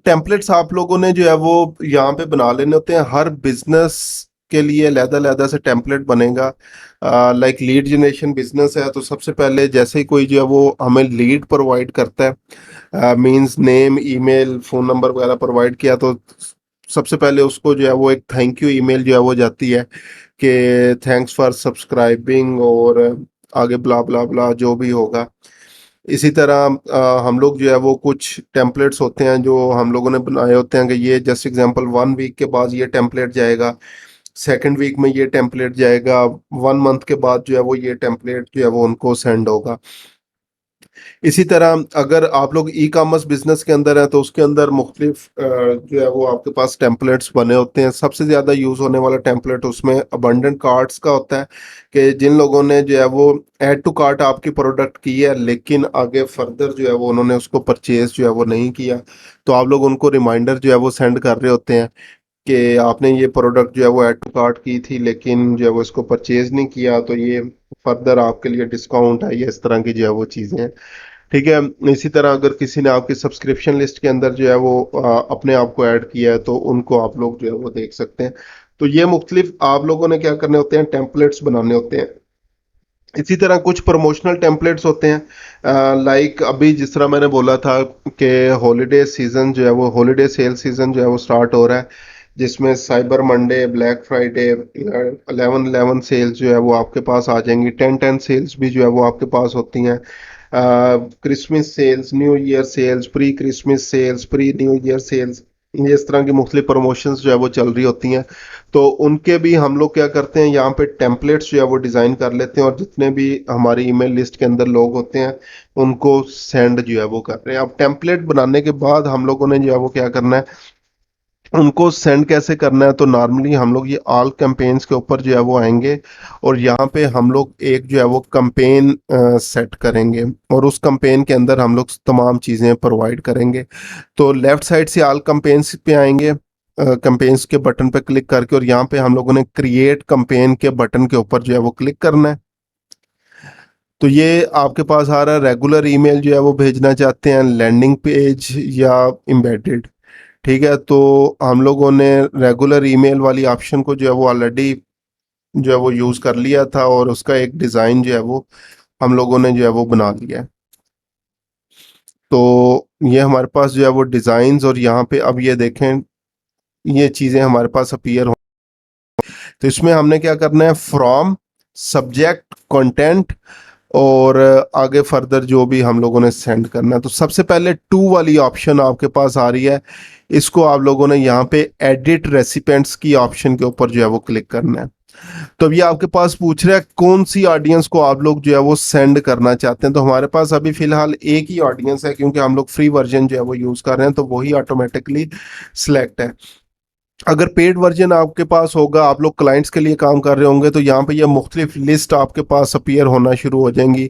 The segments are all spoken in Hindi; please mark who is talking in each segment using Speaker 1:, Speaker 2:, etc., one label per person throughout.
Speaker 1: टेम्पलेट्स आप लोगों ने जो है वो यहाँ पे बना लेने होते हैं। हर बिजनेस के लिए अलग-अलग से टेम्पलेट बनेगा। लाइक लीड जनरेशन बिजनेस है तो सबसे पहले जैसे ही कोई जो है वो हमें लीड प्रोवाइड करता है, means name, email, phone number वगैरह प्रोवाइड किया, तो सबसे पहले उसको जो है वो एक थैंक यू ईमेल जो है वो जाती है कि थैंक्स फॉर सब्सक्राइबिंग, और आगे ब्ला ब्ला ब्ला जो भी होगा। इसी तरह हम लोग जो है वो कुछ टेम्पलेट्स होते हैं जो हम लोगों ने बनाए होते हैं कि ये जस्ट एग्जांपल 1 वीक के बाद ये टेम्पलेट जाएगा, सेकंड वीक में ये टेम्पलेट जाएगा, 1 मंथ के बाद जो है वो ये टेम्पलेट जो है वो उनको सेंड होगा। इसी तरह अगर आप लोग ई कॉमर्स बिजनेस के अंदर हैं तो उसके अंदर मुख्तलिफ जो है वो आपके पास टेम्पलेट्स बने होते हैं। सबसे ज़्यादा यूज़ होने वाला टेम्पलेट उसमें अबंडेंट कार्ट्स का होता है कि जिन लोगों ने जो है वो ऐड टू कार्ट आपकी प्रोडक्ट की है लेकिन आगे फर्दर जो है वो उन्होंने उसको परचेज जो है वो नहीं किया, तो आप लोग उनको रिमाइंडर जो है वो सेंड कर रहे होते हैं कि आपने ये प्रोडक्ट जो है वो ऐड टू कार्ट की थी लेकिन जो है वो इसको परचेज नहीं किया, तो ये फर्दर आपके लिए डिस्काउंट है, ये इस तरह की जो है वो चीज़ें हैं। ठीक है। इसी तरह अगर किसी ने आपकी सब्सक्रिप्शन लिस्ट के अंदर जो है वो अपने आप को ऐड किया है तो उनको आप लोग जो है वो देख सकते हैं। तो ये मुख्तलिफ आप लोगों ने क्या करने होते हैं, टेम्पलेट्स बनाने होते हैं। इसी तरह कुछ प्रमोशनल टेम्पलेट्स होते हैं, लाइक अभी जिस तरह मैंने बोला था कि हॉलीडे सीजन जो है वो हॉलीडे सेल सीजन जो है वो स्टार्ट हो रहा है, जिसमें cyber Monday, black Friday, 11/11 sales जो है वो आपके पास आ जाएंगी, 10/10 सेल्स भी जो है वो आपके पास होती हैं, Christmas sales, new year sales, pre Christmas sales, pre new year sales, ये इस तरह की मुख्तलिफ प्रमोशंस जो है वो चल रही होती हैं। तो उनके भी हम लोग क्या करते हैं, यहाँ पे टेम्पलेट्स जो है वो डिज़ाइन कर लेते हैं और जितने भी हमारी ईमेल लिस्ट के अंदर लोग होते हैं उनको सेंड जो है वो कर रहे हैं। अब टेम्पलेट बनाने के बाद हम लोगों ने जो है वो क्या करना है, उनको सेंड कैसे करना है, तो नॉर्मली हम लोग ये ऑल कैंपेन्स के ऊपर जो है वो आएंगे और यहाँ पे हम लोग एक जो है वो कैंपेन सेट करेंगे और उस कैंपेन के अंदर हम लोग तमाम चीज़ें प्रोवाइड करेंगे। तो लेफ्ट साइड से ऑल कैंपेन्स पे आएंगे, कैंपेन्स के बटन पे क्लिक करके, और यहाँ पे हम लोगों ने क्रिएट कैंपेन के बटन के ऊपर जो है वो क्लिक करना है। तो ये आपके पास आ रहा है रेगुलर ईमेल जो है वो भेजना चाहते हैं, लैंडिंग पेज या एम्बेडेड। ठीक है, तो हम लोगों ने रेगुलर ईमेल वाली ऑप्शन को जो है वो ऑलरेडी जो है वो यूज़ कर लिया था और उसका एक डिज़ाइन जो है वो हम लोगों ने जो है वो बना लिया है। तो ये हमारे पास जो है वो डिज़ाइंस, और यहाँ पे अब ये देखें ये चीज़ें हमारे पास अपीयर हो। तो इसमें हमने क्या करना है, फ्रॉम, सब्जेक्ट, कंटेंट, और आगे फर्दर जो भी हम लोगों ने सेंड करना है। तो सबसे पहले टू वाली ऑप्शन आपके पास आ रही है, इसको आप लोगों ने यहाँ पे एडिट रेसिपेंट्स की ऑप्शन के ऊपर जो है वो क्लिक करना है। तो अब ये आपके पास पूछ रहा है कौन सी ऑडियंस को आप लोग जो है वो सेंड करना चाहते हैं। तो हमारे पास अभी फिलहाल एक ही ऑडियंस है क्योंकि हम लोग फ्री वर्जन जो है वो यूज़ कर रहे हैं, तो वही ऑटोमेटिकली सिलेक्ट है। अगर पेड वर्जन आपके पास होगा, आप लोग क्लाइंट्स के लिए काम कर रहे होंगे, तो यहाँ पे ये मुख्तलिफ लिस्ट आपके पास अपीयर होना शुरू हो जाएंगी।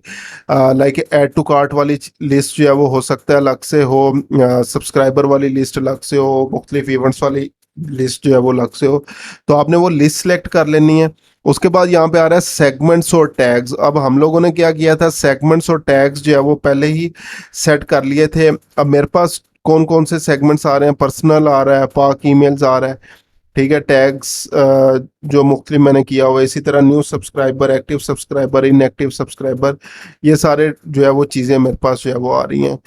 Speaker 1: लाइक ऐड टू कार्ट वाली लिस्ट जो है वो हो सकता है अलग से हो, सब्सक्राइबर वाली लिस्ट अलग से हो, मुख्तलिफ इवेंट्स वाली लिस्ट जो है वो अलग से हो। तो आपने वो लिस्ट सेलेक्ट कर लेनी है। उसके बाद यहाँ पे आ रहा है सेगमेंट्स और टैग्स। अब हम लोगों ने क्या किया था, सेगमेंट्स और टैग्स जो है वो पहले ही सेट कर लिए थे। अब मेरे पास कौन कौन से सेगमेंट्स आ रहे हैं, पर्सनल आ रहा है, पाक ईमेल्स आ रहा है, ठीक है, टैग्स जो मुख्तलिफ मैंने किया हुआ है। इसी तरह new subscriber, active subscriber, inactive subscriber, ये सारे जो है वो चीज़ें मेरे पास जो है वो आ रही हैं।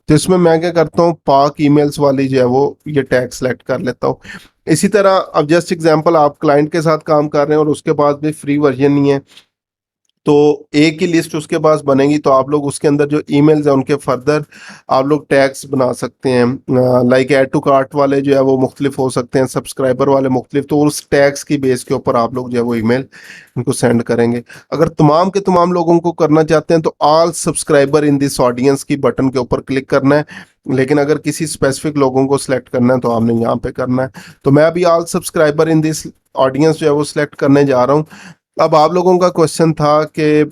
Speaker 1: तो इसमें मैं क्या करता हूँ, पाक ईमेल्स वाली जो है वो ये टैग सेलेक्ट कर लेता हूँ। इसी तरह अब जस्ट एग्जांपल, आप क्लाइंट के साथ काम कर रहे हैं और उसके पास भी फ्री वर्जन नहीं है, तो एक ही लिस्ट उसके पास बनेगी, तो आप लोग उसके अंदर जो ईमेल्स हैं उनके फर्दर आप लोग टैग्स बना सकते हैं। लाइक ऐड टू कार्ट वाले जो है वो मुख्तलिफ हो सकते हैं, सब्सक्राइबर वाले मुख्तलिफ, तो उस टैग्स की बेस के ऊपर आप लोग जो है वो ईमेल उनको सेंड करेंगे। अगर तमाम के तमाम लोगों को करना चाहते हैं तो all subscriber in this audience की बटन के ऊपर क्लिक करना है, लेकिन अगर किसी स्पेसिफिक लोगों को सिलेक्ट करना है तो आपने यहाँ पे करना है। तो मैं अभी all subscriber in this audience जो है वो सिलेक्ट करने जा रहा हूँ। अब आप लोगों का क्वेश्चन था कि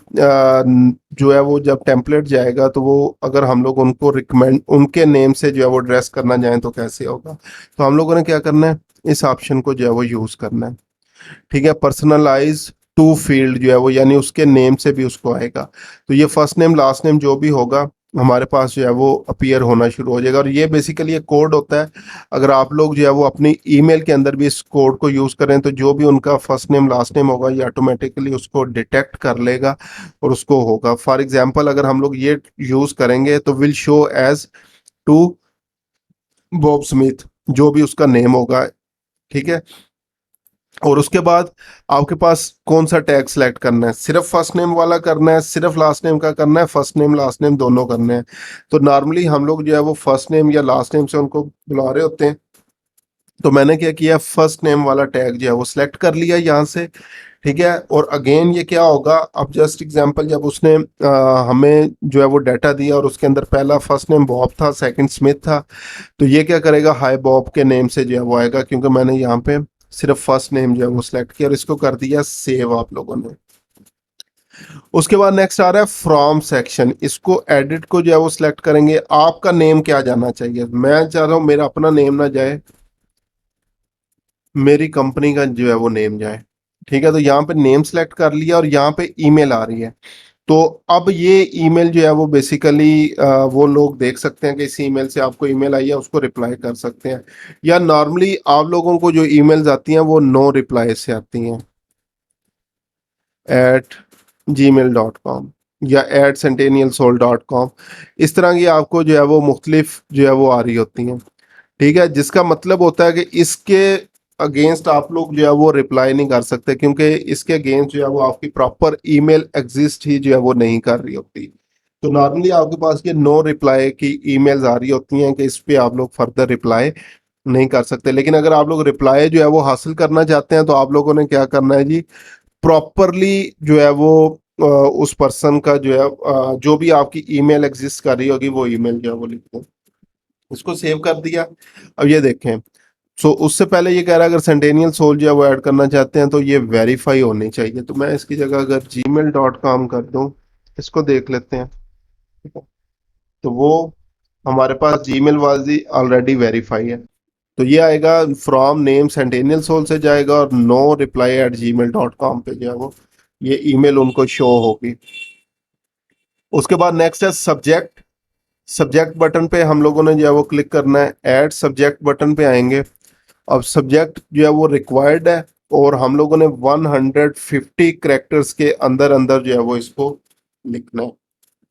Speaker 1: जो है वो जब टेम्पलेट जाएगा तो वो अगर हम लोग उनको रिकमेंड उनके नेम से जो है वो ड्रेस करना चाहें तो कैसे होगा। तो हम लोगों ने क्या करना है, इस ऑप्शन को जो है वो यूज़ करना है। ठीक है, पर्सनलाइज टू फील्ड जो है वो, यानी उसके नेम से भी उसको आएगा। तो ये फर्स्ट नेम लास्ट नेम जो भी होगा हमारे पास जो है वो अपीयर होना शुरू हो जाएगा। और ये बेसिकली एक कोड होता है, अगर आप लोग जो है वो अपनी ईमेल के अंदर भी इस कोड को यूज करें तो जो भी उनका फर्स्ट नेम लास्ट नेम होगा ये ऑटोमेटिकली उसको डिटेक्ट कर लेगा और उसको होगा। फॉर एग्जांपल अगर हम लोग ये यूज करेंगे तो will show as to Bob Smith, जो भी उसका नेम होगा, ठीक है। और उसके बाद आपके पास कौन सा टैग सेलेक्ट करना है, सिर्फ फर्स्ट नेम वाला करना है, सिर्फ लास्ट नेम का करना है, फर्स्ट नेम लास्ट नेम दोनों करने हैं। तो नॉर्मली हम लोग जो है वो फर्स्ट नेम या लास्ट नेम से उनको बुला रहे होते हैं। तो मैंने क्या किया, फर्स्ट नेम वाला टैग जो है वो सिलेक्ट कर लिया यहाँ से, ठीक है। और अगेन ये क्या होगा, अब जस्ट एग्जांपल जब उसने हमें जो है वो डाटा दिया और उसके अंदर पहला फर्स्ट नेम बॉब था, सेकंड स्मिथ था, तो ये क्या करेगा, हाय बॉब के नेम से जो है वो आएगा, क्योंकि मैंने यहाँ पे सिर्फ फर्स्ट नेम जो है वो सिलेक्ट किया और इसको कर दिया सेव आप लोगों ने। उसके बाद नेक्स्ट आ रहा है फ्रॉम सेक्शन, इसको एडिट को जो है वो सिलेक्ट करेंगे। आपका नेम क्या जाना चाहिए, मैं चाह रहा हूँ मेरा अपना नेम ना जाए, मेरी कंपनी का जो है वो नेम जाए, ठीक है। तो यहाँ पे नेम सेलेक्ट कर लिया और यहाँ पे ईमेल आ रही है। तो अब ये ईमेल जो है वो बेसिकली वो लोग देख सकते हैं कि इस ईमेल से आपको ईमेल आई है, उसको रिप्लाई कर सकते हैं। या नॉर्मली आप लोगों को जो ईमेल्स आती हैं वो नो रिप्लाई से आती हैं, @gmail.com या @centennialsoul.com, इस तरह की आपको जो है वो मुख्तलिफ जो है वो आ रही होती हैं, ठीक है। जिसका मतलब होता है कि इसके अगेंस्ट आप लोग जो है वो रिप्लाई नहीं कर सकते, क्योंकि इसके अगेंस्ट जो है वो आपकी प्रॉपर ईमेल एग्जिस्ट ही जो है वो नहीं कर रही होती। तो नॉर्मली आपके पास ये नो रिप्लाई की ईमेल्स आ रही होती हैं कि इस पे आप लोग फर्दर रिप्लाई नहीं कर सकते। लेकिन अगर आप लोग रिप्लाई जो है वो हासिल करना चाहते हैं तो आप लोगों ने क्या करना है जी, प्रॉपरली जो है वो उस पर्सन का जो है जो भी आपकी ईमेल एग्जिस्ट कर रही होगी वो ईमेल जो है वो लिख दो। इसको सेव कर दिया। अब ये देखें, सो उससे पहले ये कह रहा है अगर सेंटेनियल सोल जो है वो ऐड करना चाहते हैं तो ये वेरीफाई होनी चाहिए। तो मैं इसकी जगह अगर gmail.com कर दूं, इसको देख लेते हैं, ठीक है। तो वो हमारे पास जीमेल वाली ऑलरेडी वेरीफाई है। तो ये आएगा फ्रॉम नेम सेंटेनियल सोल से जाएगा और नो रिप्लाई @gmail.com पे जो है वो ये ईमेल उनको शो होगी। उसके बाद नेक्स्ट है सब्जेक्ट। सब्जेक्ट बटन पे हम लोगों ने जो है वो क्लिक करना है, ऐड सब्जेक्ट बटन पे आएंगे। अब सब्जेक्ट जो है वो रिक्वायर्ड है और हम लोगों ने 150 कैरेक्टर्स के अंदर अंदर जो है वो इसको लिखना है,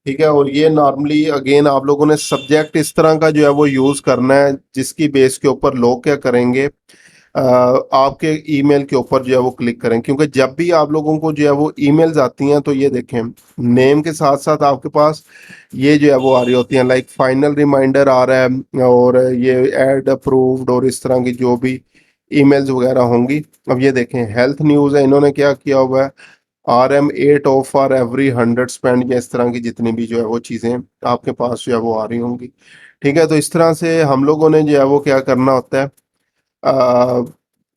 Speaker 1: ठीक है। और ये नॉर्मली अगेन आप लोगों ने सब्जेक्ट इस तरह का जो है वो यूज करना है जिसकी बेस के ऊपर लोग क्या करेंगे, आपके ईमेल के ऊपर जो है वो क्लिक करें। क्योंकि जब भी आप लोगों को जो है वो ईमेल्स आती हैं तो ये देखें, नेम के साथ साथ आपके पास ये जो है वो आ रही होती हैं, लाइक फाइनल रिमाइंडर आ रहा है और ये एड अप्रूव्ड और इस तरह की जो भी ईमेल्स वगैरह होंगी। अब ये देखें हेल्थ न्यूज़ है, इन्होंने क्या किया हुआ है, RM8 of for every 100 spend, या इस तरह की जितनी भी जो है वो चीज़ें आपके पास जो है वो आ रही होंगी, ठीक है। तो इस तरह से हम लोगों ने जो है वो क्या करना होता है, अ,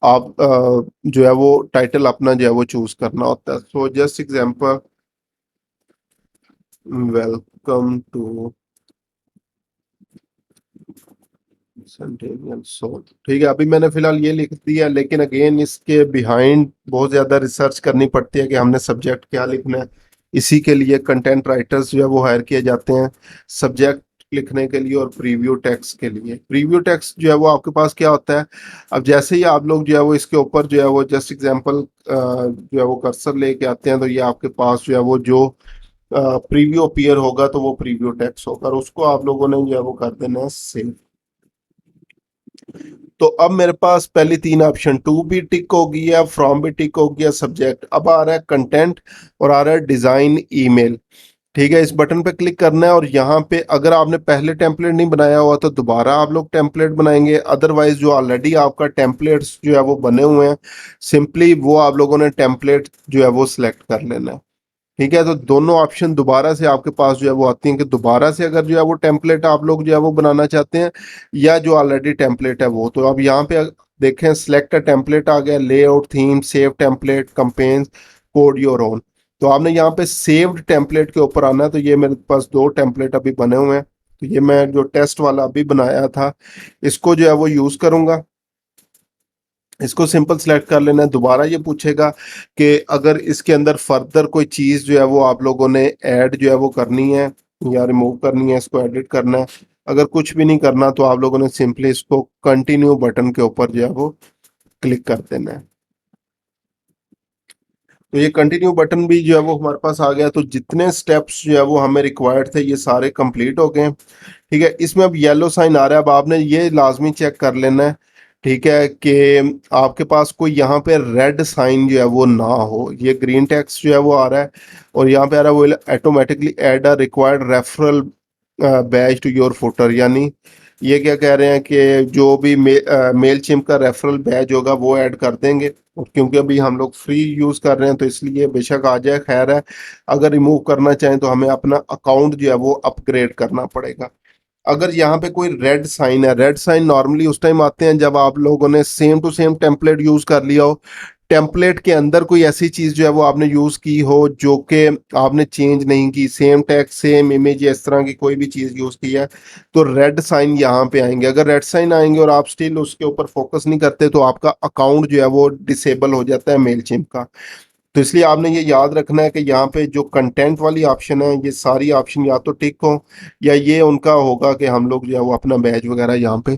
Speaker 1: आप जो है वो टाइटल अपना जो है वो चूज करना होता है। So just example, welcome to centennial soul, ठीक है। अभी मैंने फिलहाल ये लिख दिया, लेकिन अगेन इसके बिहाइंड बहुत ज्यादा रिसर्च करनी पड़ती है कि हमने सब्जेक्ट क्या लिखना है। इसी के लिए कंटेंट राइटर्स जो है वो हायर किए जाते हैं, सब्जेक्ट लिखने के लिए और प्रीव्यू टेक्स्ट के लिए। प्रीव्यू टेक्स्ट जो है वो आपके पास क्या होता है, अब जैसे ही आप लोग जो है वो इसके ऊपर जो है वो जस्ट एग्जांपल जो है वो कर्सर लेके आते हैं तो ये आपके पास जो है वो जो प्रीव्यू अपीयर होगा तो वो प्रीव्यू टेक्स्ट होगा और उसको आप लोगों ने जो है वो कर देना है सेव। तो अब मेरे पास पहली तीन ऑप्शन, टू भी टिक हो गया, फ्रॉम भी टिक हो गया, सब्जेक्ट। अब आ रहा है कंटेंट और आ रहा है डिजाइन ईमेल, ठीक है। इस बटन पे क्लिक करना है और यहाँ पे अगर आपने पहले टेम्पलेट नहीं बनाया हुआ तो दोबारा आप लोग टेम्पलेट बनाएंगे, अदरवाइज जो ऑलरेडी आपका टेम्पलेट्स जो है वो बने हुए हैं सिंपली वो आप लोगों ने टेम्पलेट जो है वो सिलेक्ट कर लेना है, ठीक है। तो दोनों ऑप्शन दोबारा से आपके पास जो है वो आती हैं कि दोबारा से अगर जो है वो टेम्पलेट आप लोग जो है वो बनाना चाहते हैं या जो ऑलरेडी टेम्पलेट है वो। तो अब यहाँ पे देखें सिलेक्ट अ टेम्पलेट आ गया, layout, theme, save template, companies, code your own. तो आपने यहाँ पे सेव्ड टेम्पलेट के ऊपर आना है। तो ये मेरे पास दो टेम्पलेट अभी बने हुए हैं, तो ये मैं जो टेस्ट वाला अभी बनाया था इसको जो है वो यूज करूंगा। इसको सिंपल सिलेक्ट कर लेना है। दोबारा ये पूछेगा कि अगर इसके अंदर फर्दर कोई चीज जो है वो आप लोगों ने ऐड जो है वो करनी है, या रिमूव करनी है, इसको एडिट करना है। अगर कुछ भी नहीं करना तो आप लोगों ने सिंपली इसको कंटिन्यू बटन के ऊपर जो है वो क्लिक कर देना है। तो ये कंटिन्यू बटन भी जो है वो हमारे पास आ गया। तो जितने स्टेप्स जो है वो हमें रिक्वायर्ड थे ये सारे कंप्लीट हो गए हैं। ठीक है, इसमें अब येलो साइन आ रहा है। अब आपने ये लाजमी चेक कर लेना है, ठीक है, कि आपके पास कोई यहाँ पे रेड साइन जो है वो ना हो। ये ग्रीन टेक्स्ट जो है वो आ रहा है और यहाँ पे आ रहा है वो automatically add a required referral badge to your footer. यानी ये क्या कह रहे हैं कि जो भी मेल चिम का रेफरल बैच होगा वो ऐड कर देंगे। और क्योंकि अभी हम लोग फ्री यूज कर रहे हैं तो इसलिए बेशक आ जाए, खैर है। अगर रिमूव करना चाहें तो हमें अपना अकाउंट जो है वो अपग्रेड करना पड़ेगा। अगर यहाँ पे कोई रेड साइन है, रेड साइन नॉर्मली उस टाइम आते हैं जब आप लोगों ने same to same template use कर लिया हो, टेम्पलेट के अंदर कोई ऐसी चीज जो है वो आपने यूज की हो जो कि आपने चेंज नहीं की, सेम टेक्स्ट सेम इमेज इस तरह की कोई भी चीज यूज की है, तो रेड साइन यहाँ पे आएंगे। अगर रेड साइन आएंगे और आप स्टिल उसके ऊपर फोकस नहीं करते तो आपका अकाउंट जो है वो डिसेबल हो जाता है मेलचिम्प का। तो इसलिए आपने ये याद रखना है कि यहाँ पे जो कंटेंट वाली ऑप्शन है ये सारी ऑप्शन या तो टिक हो या ये उनका होगा कि हम लोग जो है वो अपना बैच वगैरह यहाँ पे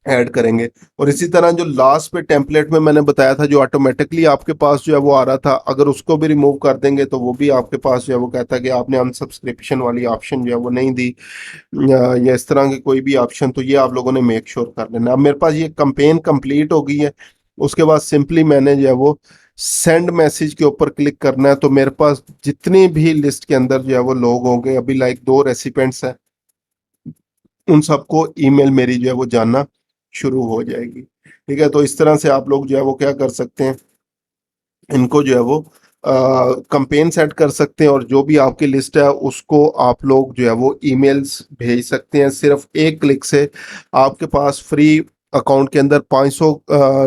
Speaker 1: ऐड करेंगे। और इसी तरह जो लास्ट पे टेम्पलेट में मैंने बताया था जो ऑटोमेटिकली आपके पास जो है वो आ रहा था, अगर उसको भी रिमूव कर देंगे तो वो भी आपके पास जो है वो कहता है कि आपने अनसब्सक्रिप्शन वाली ऑप्शन जो है वो नहीं दी या इस तरह की कोई भी ऑप्शन। तो ये आप लोगों ने मेक श्योर कर लेना। अब मेरे पास ये कंपेन कंप्लीट हो गई है। उसके बाद सिंपली मैंने जो है वो सेंड मैसेज के ऊपर क्लिक करना है। तो मेरे पास जितनी भी लिस्ट के अंदर जो है वो लोग होंगे, अभी लाइक 2 रेसिपेंट्स हैं, उन सबको ईमेल मेरी जो है वो जानना शुरू हो जाएगी। ठीक है, तो इस तरह से आप लोग जो है वो क्या कर सकते हैं, इनको जो है वो कंपेन सेट कर सकते हैं और जो भी आपकी लिस्ट है उसको आप लोग जो है वो ईमेल्स भेज सकते हैं। सिर्फ एक क्लिक से आपके पास फ्री अकाउंट के अंदर 500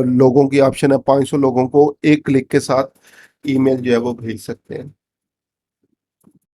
Speaker 1: लोगों की ऑप्शन है, 500 लोगों को एक क्लिक के साथ ईमेल जो है वो भेज सकते हैं।